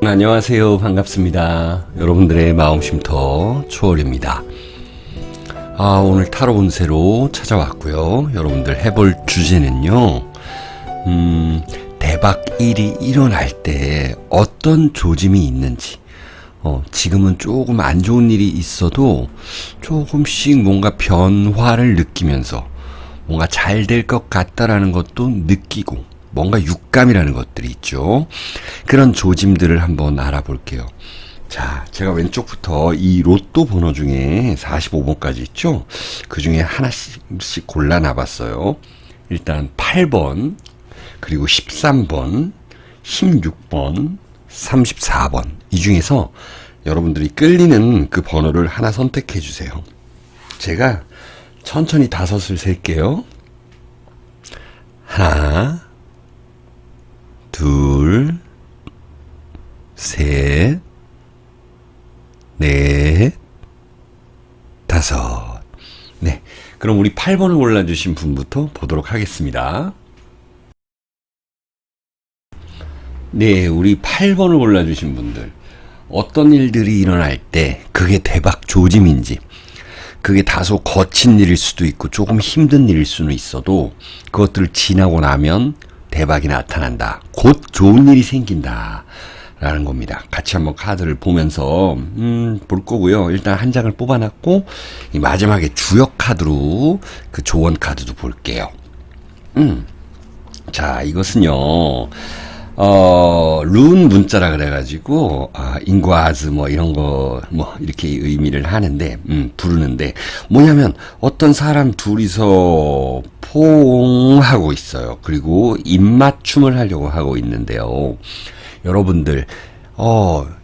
안녕하세요. 반갑습니다. 여러분들의 마음쉼터 초월입니다. 오늘 타로 운세로 찾아왔고요. 여러분들 해볼 주제는요. 대박 일이 일어날 때 어떤 조짐이 있는지, 지금은 조금 안 좋은 일이 있어도 조금씩 뭔가 변화를 느끼면서 뭔가 잘 될 것 같다라는 것도 느끼고 뭔가 육감이라는 것들이 있죠. 그런 조짐들을 한번 알아볼게요. 자, 제가 왼쪽부터 이 로또 번호 중에 45번까지 있죠. 그 중에 하나씩 골라놔봤어요. 일단 8번, 그리고 13번, 16번, 34번. 이 중에서 여러분들이 끌리는 그 번호를 하나 선택해 주세요. 제가 천천히 5을 셀게요. 하나, 둘, 셋, 넷, 5. 네. 그럼 우리 8번을 골라주신 분부터 보도록 하겠습니다. 네, 우리 8번을 골라주신 분들. 어떤 일들이 일어날 때 그게 대박 조짐인지, 그게 다소 거친 일일 수도 있고 조금 힘든 일일 수는 있어도 그것들을 지나고 나면 대박이 나타난다. 곧 좋은 일이 생긴다. 라는 겁니다. 같이 한번 카드를 보면서 볼 거고요. 일단 한 장을 뽑아놨고 이 마지막에 주역 카드로 그 조언 카드도 볼게요. 자, 이것은요. 룬 문자라 그래가지고, 인과즈, 이런 거, 이렇게 의미를 하는데, 부르는데, 뭐냐면, 어떤 사람 둘이서 포옹하고 있어요. 그리고 입맞춤을 하려고 하고 있는데요. 여러분들,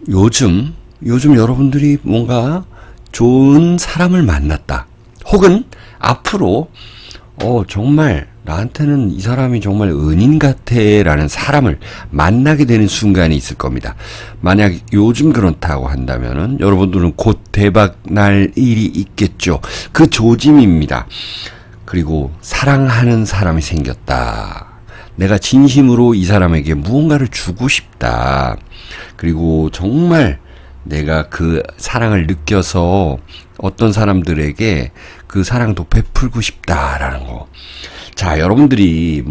요즘 여러분들이 뭔가 좋은 사람을 만났다. 혹은, 앞으로, 정말, 나한테는 이 사람이 정말 은인 같아 라는 사람을 만나게 되는 순간이 있을 겁니다. 만약 요즘 그렇다고 한다면은 여러분들은 곧 대박 날 일이 있겠죠. 그 조짐입니다. 그리고 사랑하는 사람이 생겼다. 내가 진심으로 이 사람에게 무언가를 주고 싶다. 그리고 정말 내가 그 사랑을 느껴서 어떤 사람들에게 그 사랑도 베풀고 싶다라는 거. 자, 여러분들이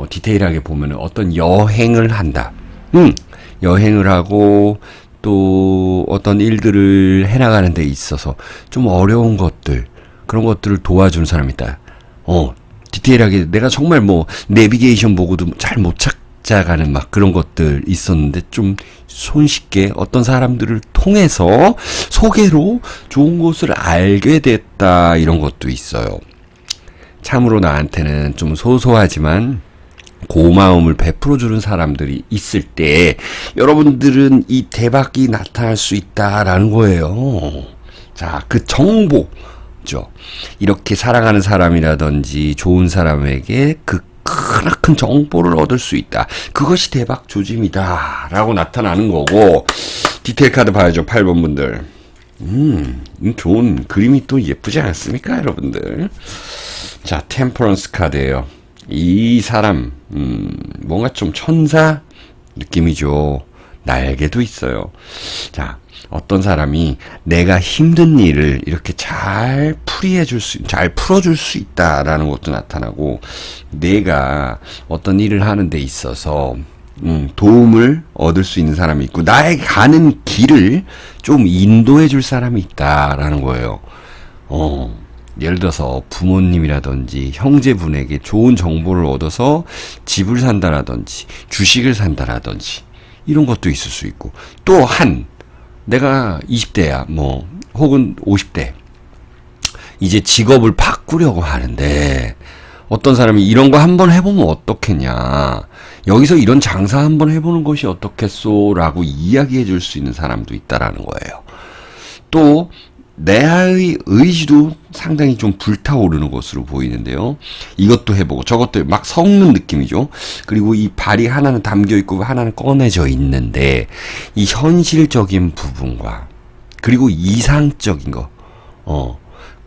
디테일하게 보면 어떤 여행을 한다. 여행을 하고 또 어떤 일들을 해나가는 데 있어서 좀 어려운 것들, 그런 것들을 도와주는 사람이 있다. 디테일하게 내가 정말 내비게이션 보고도 잘 못 찾아가는 그런 것들 있었는데 좀 손쉽게 어떤 사람들을 통해서 소개로 좋은 곳을 알게 됐다. 이런 것도 있어요. 참으로 나한테는 좀 소소하지만 고마움을 베풀어주는 사람들이 있을 때 여러분들은 이 대박이 나타날 수 있다라는 거예요. 자, 그 정보죠. 이렇게 사랑하는 사람이라든지 좋은 사람에게 그 크나큰 정보를 얻을 수 있다. 그것이 대박 조짐이다 라고 나타나는 거고, 디테일 카드 봐야죠. 8번 분들. 좋은 그림이 또 예쁘지 않습니까, 여러분들? 자, 템퍼런스 카드예요. 이 사람 뭔가 좀 천사 느낌이죠. 날개도 있어요. 자, 어떤 사람이 내가 힘든 일을 이렇게 잘 풀어줄 수 있다라는 것도 나타나고, 내가 어떤 일을 하는 데 있어서 도움을 얻을 수 있는 사람이 있고, 나에게 가는 길을 좀 인도해 줄 사람이 있다라는 거예요. 예를 들어서 부모님이라든지 형제분에게 좋은 정보를 얻어서 집을 산다라든지 주식을 산다라든지 이런 것도 있을 수 있고, 또한 내가 20대야 혹은 50대 이제 직업을 바꾸려고 하는데 어떤 사람이 이런 거 한번 해보면 어떻겠냐, 여기서 이런 장사 한번 해보는 것이 어떻겠소 라고 이야기해 줄 수 있는 사람도 있다라는 거예요. 또 내의 의지도 상당히 좀 불타오르는 것으로 보이는데요. 이것도 해보고 저것도 막 섞는 느낌이죠. 그리고 이 발이 하나는 담겨 있고 하나는 꺼내져 있는데, 이 현실적인 부분과 그리고 이상적인 거,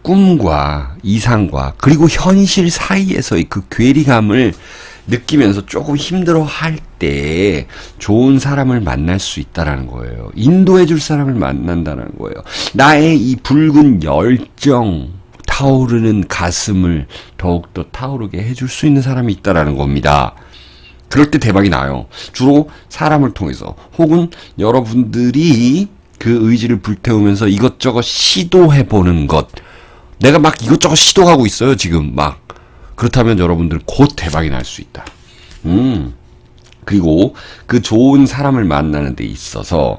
꿈과 이상과 그리고 현실 사이에서의 그 괴리감을 느끼면서 조금 힘들어 할 때 좋은 사람을 만날 수 있다라는 거예요. 인도해 줄 사람을 만난다는 거예요. 나의 이 붉은 열정, 타오르는 가슴을 더욱더 타오르게 해줄 수 있는 사람이 있다라는 겁니다. 그럴 때 대박이 나요. 주로 사람을 통해서 혹은 여러분들이 그 의지를 불태우면서 이것저것 시도해보는 것. 내가 막 이것저것 시도하고 있어요, 지금 막. 그렇다면 여러분들 곧 대박이 날 수 있다. 그리고 그 좋은 사람을 만나는 데 있어서,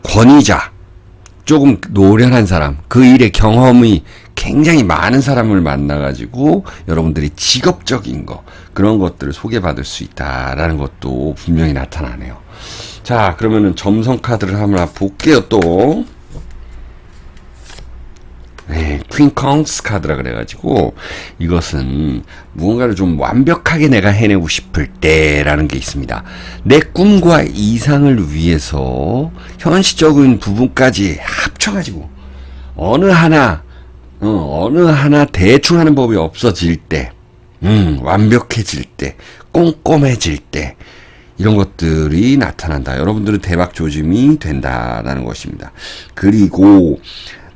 권위자, 조금 노련한 사람, 그 일의 경험이 굉장히 많은 사람을 만나가지고 여러분들이 직업적인 거, 그런 것들을 소개받을 수 있다라는 것도 분명히 나타나네요. 자, 그러면은 점성 카드를 하나 볼게요, 또. 네, 퀸콩스 카드라 그래가지고 이것은 무언가를 좀 완벽하게 내가 해내고 싶을 때라는 게 있습니다. 내 꿈과 이상을 위해서 현실적인 부분까지 합쳐가지고 어느 하나 대충 하는 법이 없어질 때, 완벽해질 때, 꼼꼼해질 때, 이런 것들이 나타난다. 여러분들은 대박 조짐이 된다라는 것입니다. 그리고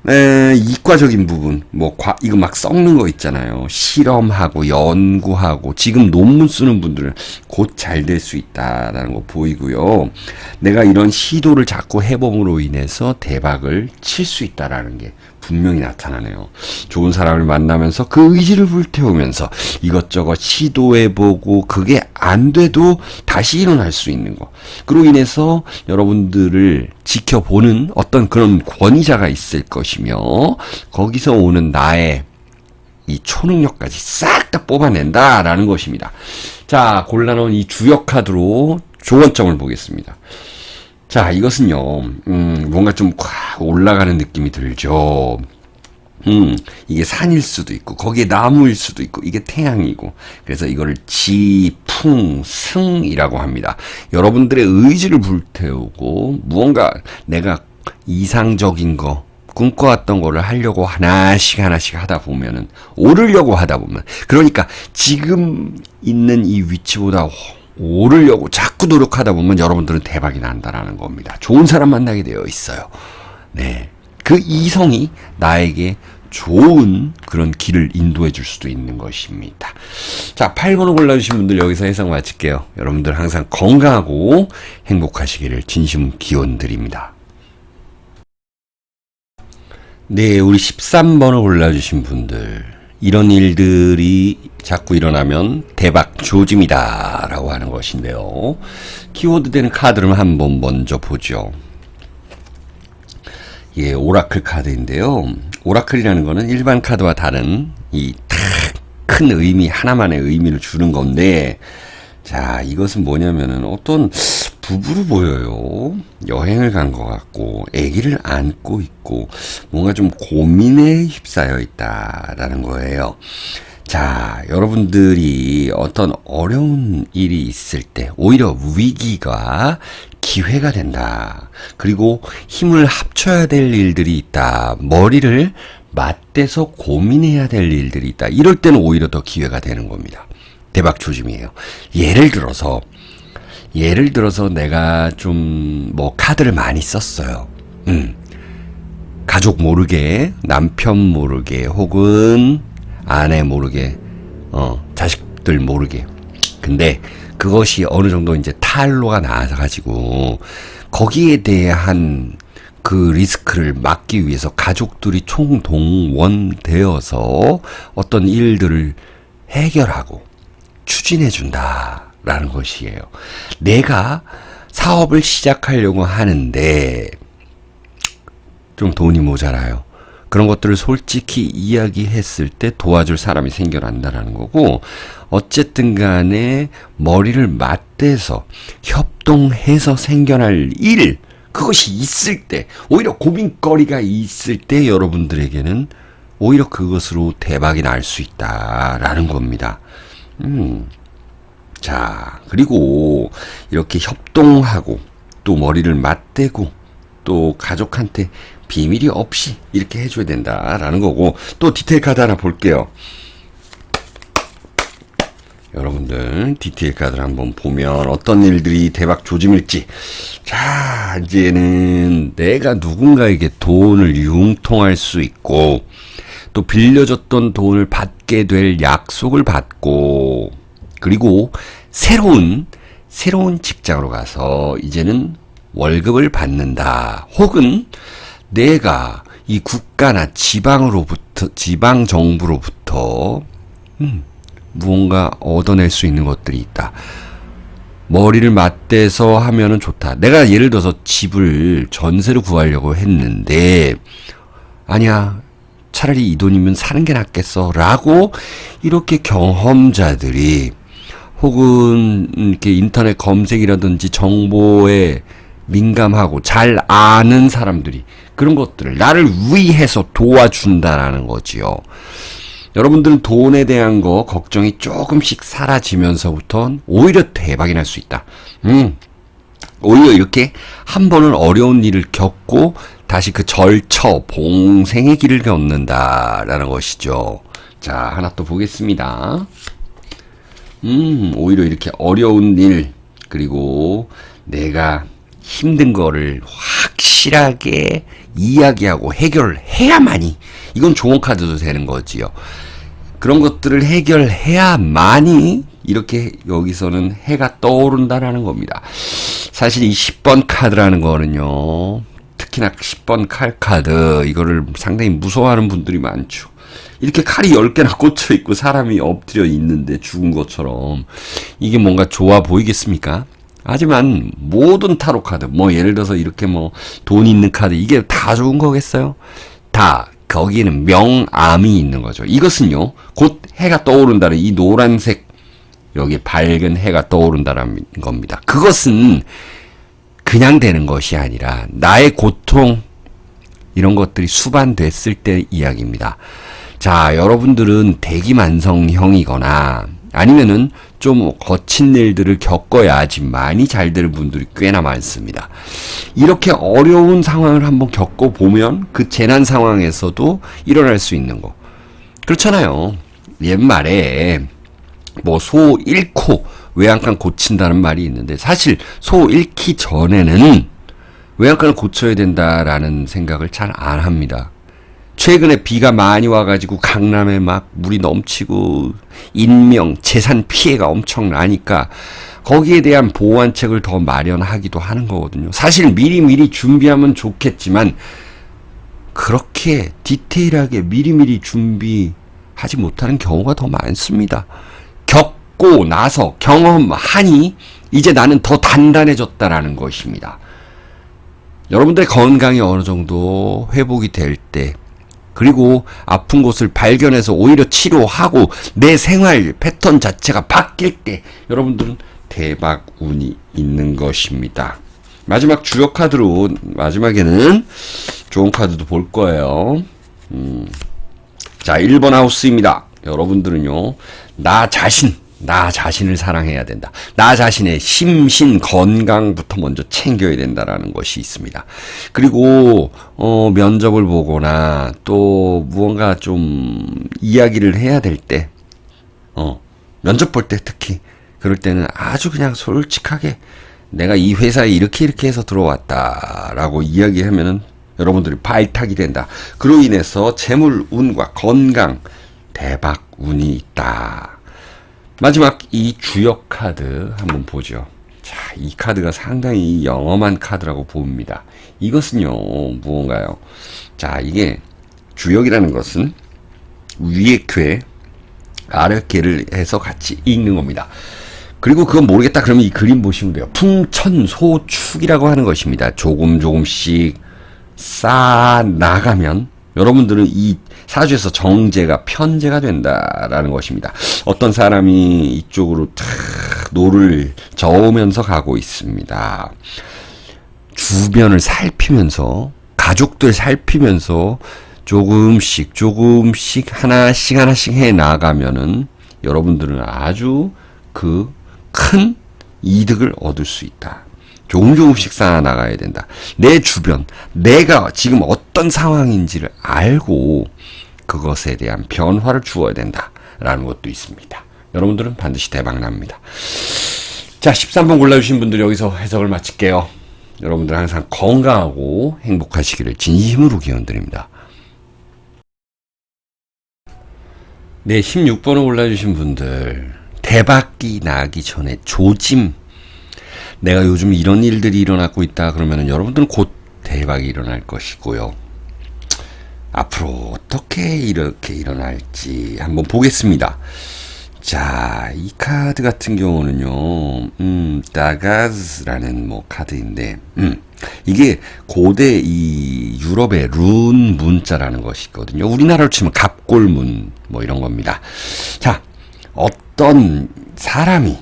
이과적인 부분, 이거 막 썩는 거 있잖아요. 실험하고, 연구하고, 지금 논문 쓰는 분들은 곧 잘 될 수 있다라는 거 보이고요. 내가 이런 시도를 자꾸 해봄으로 인해서 대박을 칠 수 있다라는 게 분명히 나타나네요. 좋은 사람을 만나면서 그 의지를 불태우면서 이것저것 시도해보고 그게 안 돼도 다시 일어날 수 있는 거. 그로 인해서 여러분들을 지켜보는 어떤 그런 권위자가 있을 것이며 거기서 오는 나의 이 초능력까지 싹 다 뽑아낸다라는 것입니다. 자, 골라놓은 이 주역 카드로 조언점을 보겠습니다. 자, 이것은요, 뭔가 좀 콱 올라가는 느낌이 들죠. 이게 산일 수도 있고, 거기에 나무일 수도 있고, 이게 태양이고, 그래서 이거를 지풍승이라고 합니다. 여러분들의 의지를 불태우고, 무언가 내가 이상적인 거, 꿈꿔왔던 거를 하려고 하나씩 하다 보면은, 오르려고 하다 보면, 그러니까 지금 있는 이 위치보다 오르려고 자꾸 노력하다 보면 여러분들은 대박이 난다라는 겁니다. 좋은 사람 만나게 되어 있어요. 네. 그 이성이 나에게 좋은 그런 길을 인도해 줄 수도 있는 것입니다. 자, 8번을 골라주신 분들 여기서 해석 마칠게요. 여러분들 항상 건강하고 행복하시기를 진심 기원 드립니다. 네, 우리 13번을 골라주신 분들. 이런 일들이 자꾸 일어나면 대박 조짐이다 라고 하는 것인데요. 키워드 되는 카드를 한번 먼저 보죠. 예, 오라클 카드인데요. 오라클이라는 거는 일반 카드와 다른 이 큰 의미, 하나만의 의미를 주는 건데, 자, 이것은 뭐냐면은 어떤 부부로 보여요. 여행을 간 것 같고, 아기를 안고 있고, 뭔가 좀 고민에 휩싸여 있다라는 거예요. 자, 여러분들이 어떤 어려운 일이 있을 때, 오히려 위기가 기회가 된다. 그리고 힘을 합쳐야 될 일들이 있다. 머리를 맞대서 고민해야 될 일들이 있다. 이럴 때는 오히려 더 기회가 되는 겁니다. 대박 조짐이에요. 예를 들어서 내가 좀 카드를 많이 썼어요. 가족 모르게, 남편 모르게, 혹은 아내 모르게, 자식들 모르게. 근데 그것이 어느 정도 이제 탄로가 나와가지고 거기에 대한 그 리스크를 막기 위해서 가족들이 총동원되어서 어떤 일들을 해결하고 추진해준다라는 것이에요. 내가 사업을 시작하려고 하는데 좀 돈이 모자라요. 그런 것들을 솔직히 이야기했을 때 도와줄 사람이 생겨난다라는 거고, 어쨌든 간에 머리를 맞대서 협동해서 생겨날 일, 그것이 있을 때, 오히려 고민거리가 있을 때 여러분들에게는 오히려 그것으로 대박이 날 수 있다라는 겁니다. 자, 그리고 이렇게 협동하고 또 머리를 맞대고 또 가족한테 비밀이 없이 이렇게 해줘야 된다라는 거고, 또 디테일 카드 하나 볼게요. 여러분들 디테일 카드를 한번 보면 어떤 일들이 대박 조짐일지. 자, 이제는 내가 누군가에게 돈을 융통할 수 있고 또 빌려줬던 돈을 받게 될 약속을 받고 그리고 새로운 직장으로 가서 이제는 월급을 받는다. 혹은 내가 이 국가나 지방 정부로부터 무언가 얻어낼 수 있는 것들이 있다. 머리를 맞대서 하면은 좋다. 내가 예를 들어서 집을 전세로 구하려고 했는데 아니야. 차라리 이 돈이면 사는 게 낫겠어. 라고 이렇게 경험자들이 혹은 이렇게 인터넷 검색이라든지 정보에 민감하고 잘 아는 사람들이 그런 것들을 나를 위해서 도와준다라는 거지요. 여러분들은 돈에 대한 거 걱정이 조금씩 사라지면서부터 오히려 대박이 날 수 있다. 오히려 이렇게 한 번은 어려운 일을 겪고 다시 그 봉생의 길을 걷는다라는 것이죠. 자, 하나 또 보겠습니다. 오히려 이렇게 어려운 일, 그리고 내가 힘든 거를 확실하게 이야기하고 해결해야만이, 이건 좋은 카드도 되는 거지요. 그런 것들을 해결해야만이 이렇게 여기서는 해가 떠오른다라는 겁니다. 사실 이 10번 카드라는 거는요, 특히나 10번 칼 카드, 이거를 상당히 무서워하는 분들이 많죠. 이렇게 칼이 10개나 꽂혀 있고 사람이 엎드려 있는데 죽은 것처럼 이게 뭔가 좋아 보이겠습니까? 하지만 모든 타로 카드, 예를 들어서 이렇게 돈 있는 카드, 이게 다 좋은 거겠어요? 다 거기에는 명암이 있는 거죠. 이것은요, 곧 해가 떠오른다는 이 노란색, 여기 밝은 해가 떠오른다는 겁니다. 그것은 그냥 되는 것이 아니라 나의 고통, 이런 것들이 수반됐을 때 이야기입니다. 자, 여러분들은 대기만성형이거나 아니면은 좀 거친 일들을 겪어야지 많이 잘 될 분들이 꽤나 많습니다. 이렇게 어려운 상황을 한번 겪어보면 그 재난 상황에서도 일어날 수 있는 거. 그렇잖아요. 옛말에 소 잃고 외양간 고친다는 말이 있는데, 사실 소 잃기 전에는 외양간을 고쳐야 된다라는 생각을 잘 안 합니다. 최근에 비가 많이 와가지고 강남에 막 물이 넘치고 인명, 재산 피해가 엄청 나니까 거기에 대한 보완책을 더 마련하기도 하는 거거든요. 사실 미리미리 준비하면 좋겠지만 그렇게 디테일하게 미리미리 준비하지 못하는 경우가 더 많습니다. 겪고 나서 경험하니 이제 나는 더 단단해졌다라는 것입니다. 여러분들의 건강이 어느 정도 회복이 될 때, 그리고 아픈 곳을 발견해서 오히려 치료하고 내 생활 패턴 자체가 바뀔 때 여러분들은 대박 운이 있는 것입니다. 마지막 주요 카드로 마지막에는 좋은 카드도 볼 거예요. 자, 1번 하우스입니다. 여러분들은요, 나 자신을 사랑해야 된다. 나 자신의 심신 건강부터 먼저 챙겨야 된다라는 것이 있습니다. 그리고 면접을 보거나 또 무언가 좀 이야기를 해야 될 때, 면접 볼 때 특히 그럴 때는 아주 그냥 솔직하게 내가 이 회사에 이렇게 해서 들어왔다라고 이야기하면은 여러분들이 발탁이 된다. 그로 인해서 재물 운과 건강, 대박 운이 있다. 마지막 이 주역 카드 한번 보죠. 자, 이 카드가 상당히 영험한 카드라고 봅니다. 이것은요, 무언가요? 자, 이게 주역이라는 것은 위에 쾌, 아래 쾌를 해서 같이 읽는 겁니다. 그리고 그건 모르겠다 그러면 이 그림 보시면 돼요. 풍천소축이라고 하는 것입니다. 조금씩 쌓아 나가면 여러분들은 이 사주에서 정제가 편제가 된다라는 것입니다. 어떤 사람이 이쪽으로 탁 노를 저으면서 가고 있습니다. 주변을 살피면서, 가족들 살피면서 조금씩 하나씩 해 나가면은 여러분들은 아주 그 큰 이득을 얻을 수 있다. 조금씩 쌓아 나가야 된다. 내 주변, 내가 지금 어떤 상황인지를 알고 그것에 대한 변화를 주어야 된다라는 것도 있습니다. 여러분들은 반드시 대박 납니다. 자, 13번 골라주신 분들 여기서 해석을 마칠게요. 여러분들 항상 건강하고 행복하시기를 진심으로 기원드립니다. 네, 16번을 골라주신 분들, 대박이 나기 전에 조짐. 내가 요즘 이런 일들이 일어나고 있다 그러면은 여러분들은 곧 대박이 일어날 것이고요. 앞으로 어떻게 이렇게 일어날지 한번 보겠습니다. 자, 이 카드 같은 경우는요, 다가즈라는 뭐 카드인데, 이게 고대 이 유럽의 룬 문자라는 것이 있거든요. 우리나라로 치면 갑골문 뭐 이런 겁니다. 자, 어떤 사람이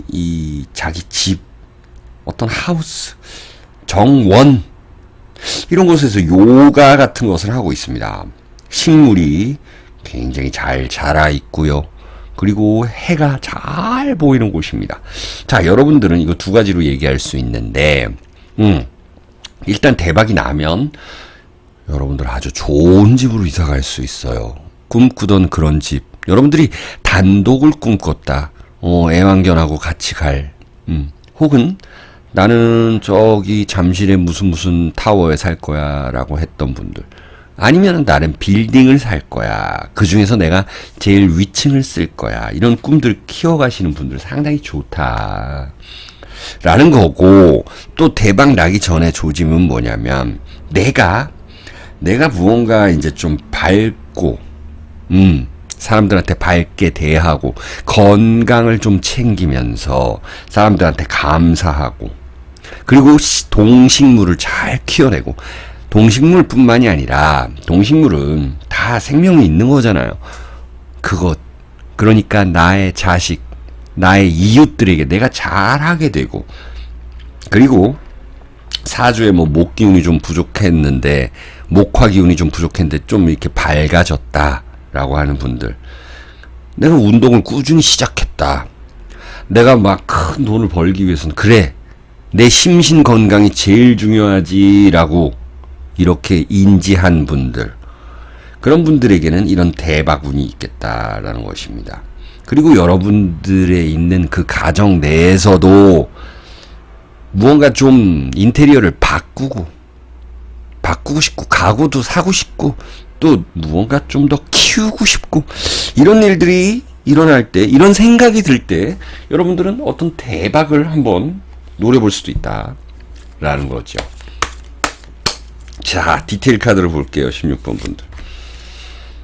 이 자기 집, 어떤 하우스, 정원, 이런 곳에서 요가 같은 것을 하고 있습니다. 식물이 굉장히 잘 자라 있고요. 그리고 해가 잘 보이는 곳입니다. 자, 여러분들은 이거 두 가지로 얘기할 수 있는데, 일단 대박이 나면 여러분들 아주 좋은 집으로 이사 갈 수 있어요. 꿈꾸던 그런 집. 여러분들이 단독을 꿈꿨다. 애완견하고 같이 갈. 혹은 나는 저기 잠실의 무슨 타워에 살 거야 라고 했던 분들. 아니면 나는 빌딩을 살 거야. 그 중에서 내가 제일 위층을 쓸 거야. 이런 꿈들 키워가시는 분들 상당히 좋다. 라는 거고, 또 대박 나기 전에 조짐은 뭐냐면, 내가 무언가 이제 좀 밝고, 사람들한테 밝게 대하고, 건강을 좀 챙기면서 사람들한테 감사하고, 그리고 동식물을 잘 키워내고, 동식물뿐만이 아니라 동식물은 다 생명이 있는 거잖아요. 그러니까 나의 자식, 나의 이웃들에게 내가 잘하게 되고, 그리고 사주에 뭐 목 기운이 좀 부족했는데, 목화 기운이 좀 부족했는데 좀 이렇게 밝아졌다라고 하는 분들, 내가 운동을 꾸준히 시작했다. 내가 막 큰 돈을 벌기 위해서는 그래, 내 심신 건강이 제일 중요하지라고 이렇게 인지한 분들, 그런 분들에게는 이런 대박운이 있겠다라는 것입니다. 그리고 여러분들의 있는 그 가정 내에서도 무언가 좀 인테리어를 바꾸고 싶고, 가구도 사고 싶고, 또 무언가 좀 더 키우고 싶고, 이런 일들이 일어날 때, 이런 생각이 들 때 여러분들은 어떤 대박을 한번 노려볼 수도 있다라는 거죠. 자, 디테일 카드를 볼게요. 16번 분들.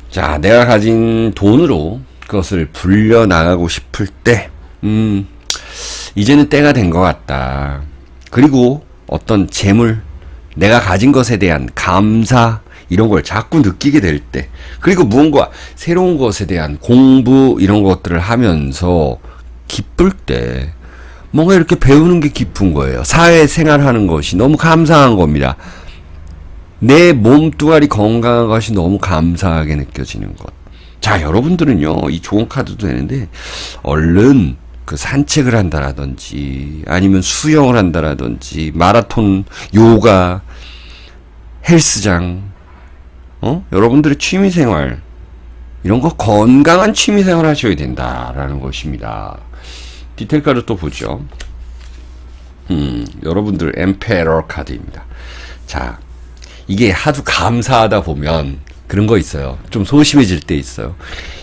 자, 내가 가진 돈으로 그것을 불려나가고 싶을 때, 이제는 때가 된 것 같다. 그리고 어떤 재물, 내가 가진 것에 대한 감사, 이런 걸 자꾸 느끼게 될 때, 그리고 무언가 새로운 것에 대한 공부, 이런 것들을 하면서 기쁠 때, 뭔가 이렇게 배우는 게 기쁜 거예요. 사회생활하는 것이 너무 감사한 겁니다. 내 몸뚱아리 건강한 것이 너무 감사하게 느껴지는 것. 자, 여러분들은요, 이 좋은 카드도 되는데, 얼른 그 산책을 한다라든지, 아니면 수영을 한다라든지, 마라톤, 요가, 헬스장, 여러분들의 취미생활, 이런 거 건강한 취미생활 하셔야 된다라는 것입니다. 디테일 카드 또 보죠. 여러분들 엠페러 카드입니다. 자, 이게 하도 감사하다 보면 그런 거 있어요. 좀 소심해질 때 있어요.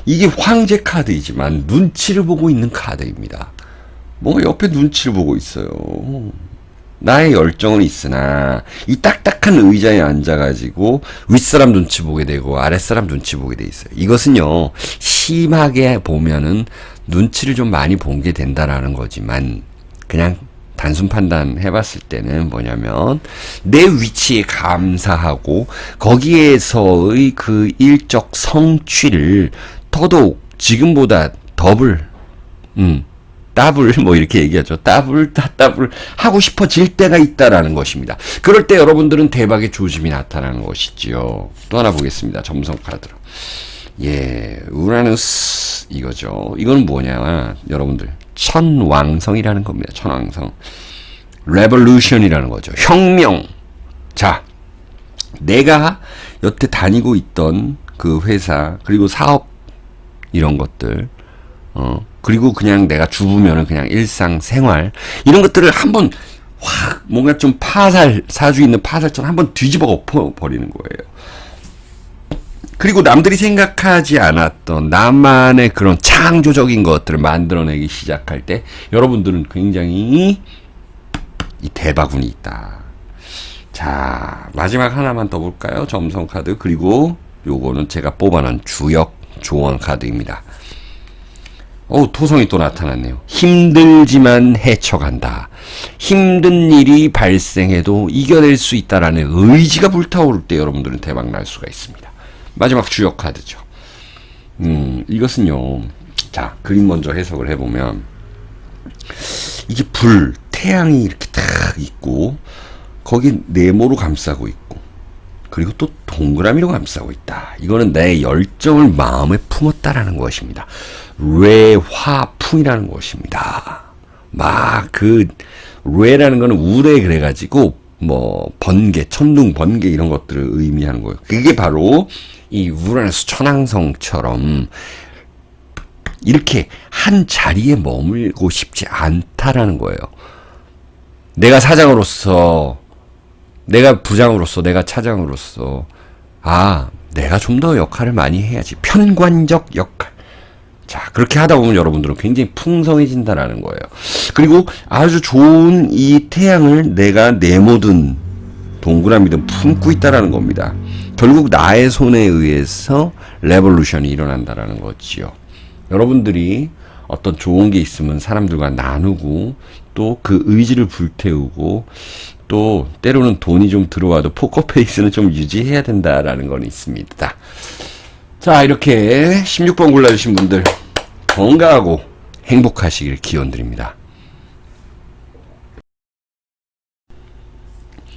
이게 황제 카드이지만 눈치를 보고 있는 카드입니다. 뭔가 옆에 눈치를 보고 있어요. 나의 열정은 있으나 이 딱딱한 의자에 앉아가지고 윗사람 눈치 보게 되고 아랫사람 눈치 보게 돼 있어요. 이것은요, 심하게 보면은 눈치를 좀 많이 보게 된다라는 거지만, 그냥 단순 판단 해봤을 때는 뭐냐면, 내 위치에 감사하고 거기에서의 그 일적 성취를 더더욱 지금보다 더블, 더블 뭐 이렇게 얘기하죠. 더블 하고 싶어질 때가 있다라는 것입니다. 그럴 때 여러분들은 대박의 조짐이 나타나는 것이지요. 또 하나 보겠습니다. 점성 카드로. 예, 우라누스 이거죠. 이건 뭐냐, 여러분들 천왕성이라는 겁니다. 천왕성. 레볼루션이라는 거죠. 혁명. 자, 내가 여태 다니고 있던 그 회사, 그리고 사업, 이런 것들, 그리고 그냥 내가 주부면은 그냥 일상생활 이런 것들을 한번 확 뭔가 좀 사주 있는 파살처럼 한번 뒤집어 엎어버리는 거예요. 그리고 남들이 생각하지 않았던 나만의 그런 창조적인 것들을 만들어내기 시작할 때 여러분들은 굉장히 이 대바군이 있다. 자, 마지막 하나만 더 볼까요? 점성 카드. 그리고 요거는 제가 뽑아놓은 주역 조언 카드입니다. 토성이 또 나타났네요. 힘들지만 헤쳐간다. 힘든 일이 발생해도 이겨낼 수 있다라는 의지가 불타오를 때 여러분들은 대박 날 수가 있습니다. 마지막 주역 카드죠. 이것은요. 자, 그림 먼저 해석을 해보면 이게 태양이 이렇게 딱 있고 거기 네모로 감싸고 있고 그리고 또 동그라미로 감싸고 있다. 이거는 내 열정을 마음에 품었다라는 것입니다. 뇌화풍이라는 것입니다. 막 뇌라는 거는 우레 그래가지고 번개, 천둥, 번개 이런 것들을 의미하는 거예요. 그게 바로 이 우라노스 천왕성처럼 이렇게 한 자리에 머물고 싶지 않다라는 거예요. 내가 사장으로서, 내가 부장으로서, 내가 차장으로서, 내가 좀 더 역할을 많이 해야지. 편관적 역할. 자, 그렇게 하다 보면 여러분들은 굉장히 풍성해진다라는 거예요. 그리고 아주 좋은 이 태양을 내가 네모든 동그라미든 품고 있다라는 겁니다. 결국 나의 손에 의해서 레볼루션이 일어난다라는 거지요. 여러분들이 어떤 좋은 게 있으면 사람들과 나누고 또 그 의지를 불태우고 또 때로는 돈이 좀 들어와도 포커페이스는 좀 유지해야 된다라는 건 있습니다. 자, 이렇게 16번 골라주신 분들 건강하고 행복하시길 기원드립니다.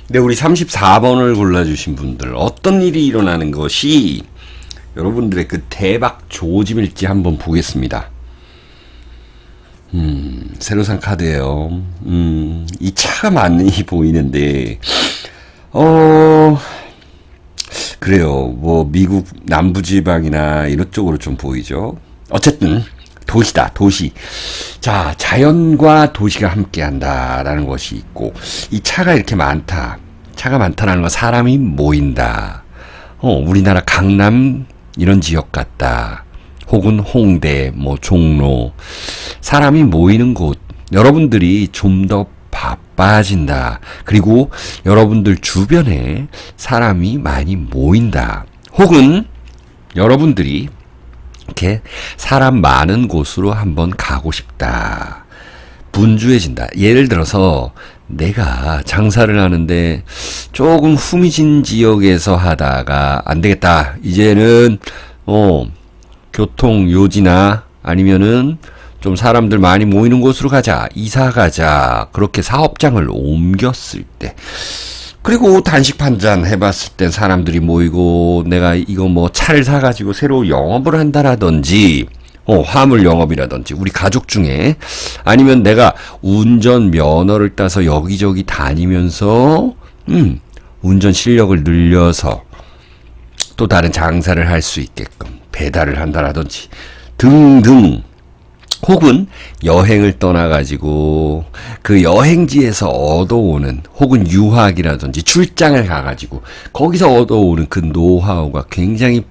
네, 우리 34번을 골라주신 분들 어떤 일이 일어나는 것이 여러분들의 그 대박 조짐일지 한번 보겠습니다. 새로 산 카드예요. 이 차가 많이 보이는데 그래요. 미국 남부지방이나 이런 쪽으로 좀 보이죠. 어쨌든 도시다, 도시. 자, 자연과 도시가 함께 한다라는 것이 있고, 이 차가 이렇게 많다. 차가 많다라는 건 사람이 모인다. 우리나라 강남 이런 지역 같다. 혹은 홍대, 종로. 사람이 모이는 곳. 여러분들이 좀 더 바빠진다. 그리고 여러분들 주변에 사람이 많이 모인다. 혹은 여러분들이 이렇게 사람 많은 곳으로 한번 가고 싶다. 분주해진다. 예를 들어서 내가 장사를 하는데 조금 후미진 지역에서 하다가 안 되겠다. 이제는 교통 요지나 아니면은 좀 사람들 많이 모이는 곳으로 가자. 이사 가자. 그렇게 사업장을 옮겼을 때. 그리고 단식 판단 해봤을 땐 사람들이 모이고 내가 이거 차를 사가지고 새로 영업을 한다라든지 화물 영업이라든지 우리 가족 중에 아니면 내가 운전 면허를 따서 여기저기 다니면서 운전 실력을 늘려서 또 다른 장사를 할 수 있게끔 배달을 한다라든지 등등 혹은 여행을 떠나가지고 그 여행지에서 얻어오는 혹은 유학이라든지 출장을 가가지고 거기서 얻어오는 그 노하우가 굉장히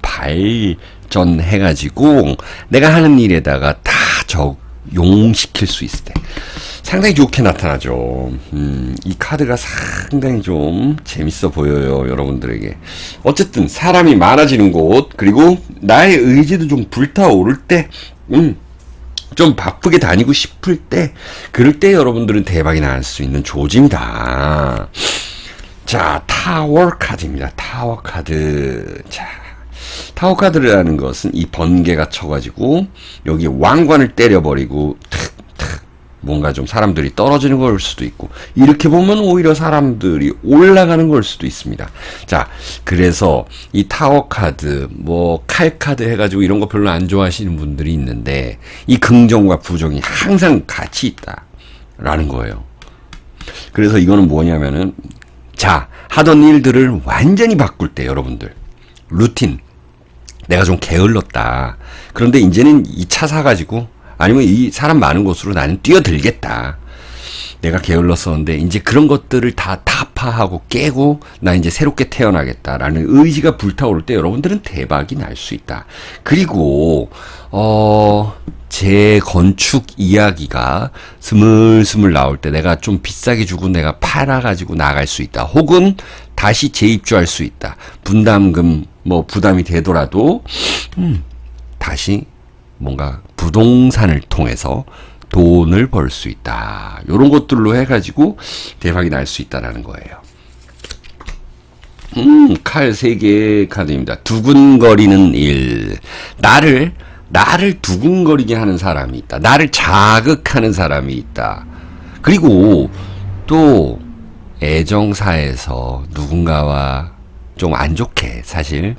발전해가지고 내가 하는 일에다가 다 적용시킬 수 있을 때 상당히 좋게 나타나죠. 이 카드가 상당히 좀 재밌어 보여요, 여러분들에게. 어쨌든 사람이 많아지는 곳 그리고 나의 의지도 좀 불타오를 때 좀 바쁘게 다니고 싶을 때 그럴 때 여러분들은 대박이 날 수 있는 조짐이다. 자, 타워 카드입니다. 타워 카드. 자, 타워 카드라는 것은 이 번개가 쳐가지고 여기 왕관을 때려버리고 뭔가 좀 사람들이 떨어지는 걸 수도 있고 이렇게 보면 오히려 사람들이 올라가는 걸 수도 있습니다. 자, 그래서 이 타워 카드 칼 카드 해가지고 이런 거 별로 안 좋아하시는 분들이 있는데 이 긍정과 부정이 항상 같이 있다라는 거예요. 그래서 이거는 뭐냐면은 자, 하던 일들을 완전히 바꿀 때 여러분들 루틴 내가 좀 게을렀다. 그런데 이제는 이 차 사가지고 아니면 이 사람 많은 곳으로 나는 뛰어들겠다. 내가 게을렀었는데 이제 그런 것들을 다 타파하고 깨고 나 이제 새롭게 태어나겠다라는 의지가 불타오를 때 여러분들은 대박이 날 수 있다. 그리고 재건축 이야기가 스물스물 나올 때 내가 좀 비싸게 주고 내가 팔아가지고 나갈 수 있다. 혹은 다시 재입주할 수 있다. 분담금 뭐 부담이 되더라도 다시 뭔가 부동산을 통해서 돈을 벌 수 있다. 이런 것들로 해가지고 대박이 날 수 있다라는 거예요. 칼 3개 카드입니다. 두근거리는 일. 나를 두근거리게 하는 사람이 있다. 나를 자극하는 사람이 있다. 그리고 또 애정사에서 누군가와 좀 안 좋게 사실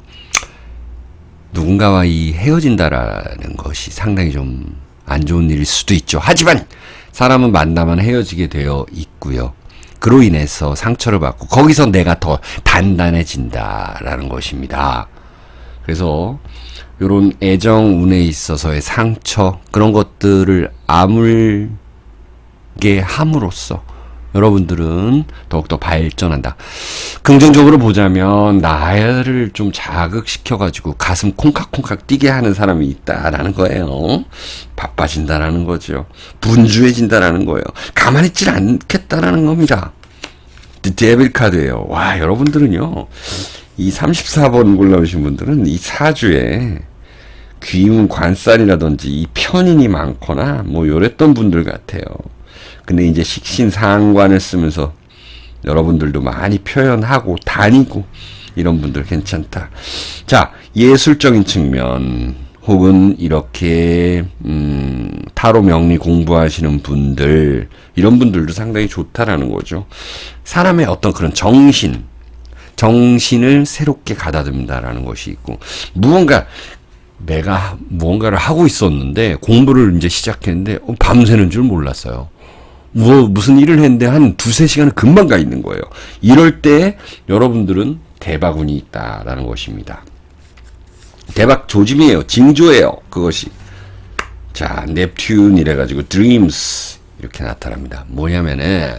누군가와 헤어진다라는 것이 상당히 좀 안 좋은 일일 수도 있죠. 하지만 사람은 만나면 헤어지게 되어 있고요. 그로 인해서 상처를 받고 거기서 내가 더 단단해진다라는 것입니다. 그래서 이런 애정 운에 있어서의 상처 그런 것들을 아물게 함으로써 여러분들은 더욱더 발전한다. 긍정적으로 보자면 나를 좀 자극시켜가지고 가슴 콩깍콩깍 뛰게 하는 사람이 있다라는 거예요. 바빠진다라는 거죠. 분주해진다라는 거예요. 가만히 있질 않겠다라는 겁니다. 데빌 카드예요. 와, 여러분들은요. 이 34번 골라오신 분들은 이 사주에 귀문 관살이라든지 이 편인이 많거나 뭐 요랬던 분들 같아요. 근데 이제 식신상관을 쓰면서 여러분들도 많이 표현하고 다니고 이런 분들 괜찮다. 자, 예술적인 측면 혹은 이렇게 타로 명리 공부하시는 분들 이런 분들도 상당히 좋다라는 거죠. 사람의 어떤 그런 정신을 새롭게 가다듬는다라는 것이 있고 내가 무언가를 하고 있었는데 공부를 이제 시작했는데 밤새는 줄 몰랐어요. 무슨 일을 했는데 한 2-3시간은 금방 가 있는 거예요. 이럴 때 여러분들은 대박운이 있다라는 것입니다. 대박 조짐이에요. 징조예요. 그것이. 자, 넵튠 이래가지고 dreams 이렇게 나타납니다. 뭐냐면은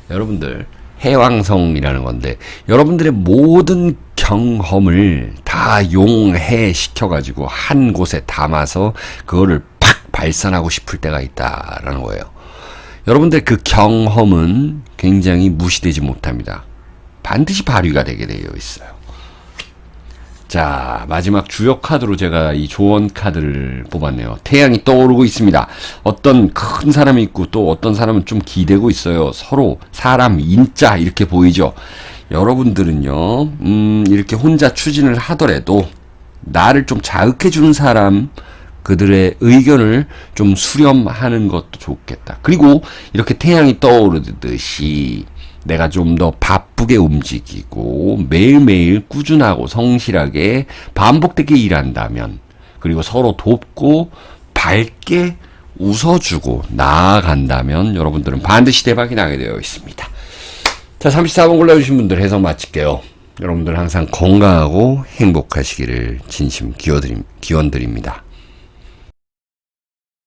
여러분들 해왕성이라는 건데 여러분들의 모든 경험을 다 용해 시켜가지고 한 곳에 담아서 그거를 팍 발산하고 싶을 때가 있다라는 거예요. 여러분들 그 경험은 굉장히 무시되지 못합니다. 반드시 발휘가 되게 되어 있어요. 자, 마지막 주요 카드로 제가 이 조언 카드를 뽑았네요. 태양이 떠오르고 있습니다. 어떤 큰 사람이 있고 또 어떤 사람은 좀 기대고 있어요. 서로 사람, 인자 이렇게 보이죠. 여러분들은요, 이렇게 혼자 추진을 하더라도 나를 좀 자극해주는 사람 그들의 의견을 좀 수렴하는 것도 좋겠다. 그리고 이렇게 태양이 떠오르듯이 내가 좀 더 바쁘게 움직이고 매일매일 꾸준하고 성실하게 반복되게 일한다면 그리고 서로 돕고 밝게 웃어주고 나아간다면 여러분들은 반드시 대박이 나게 되어 있습니다. 자, 34번 골라주신 분들 해석 마칠게요. 여러분들 항상 건강하고 행복하시기를 진심 기원드립니다.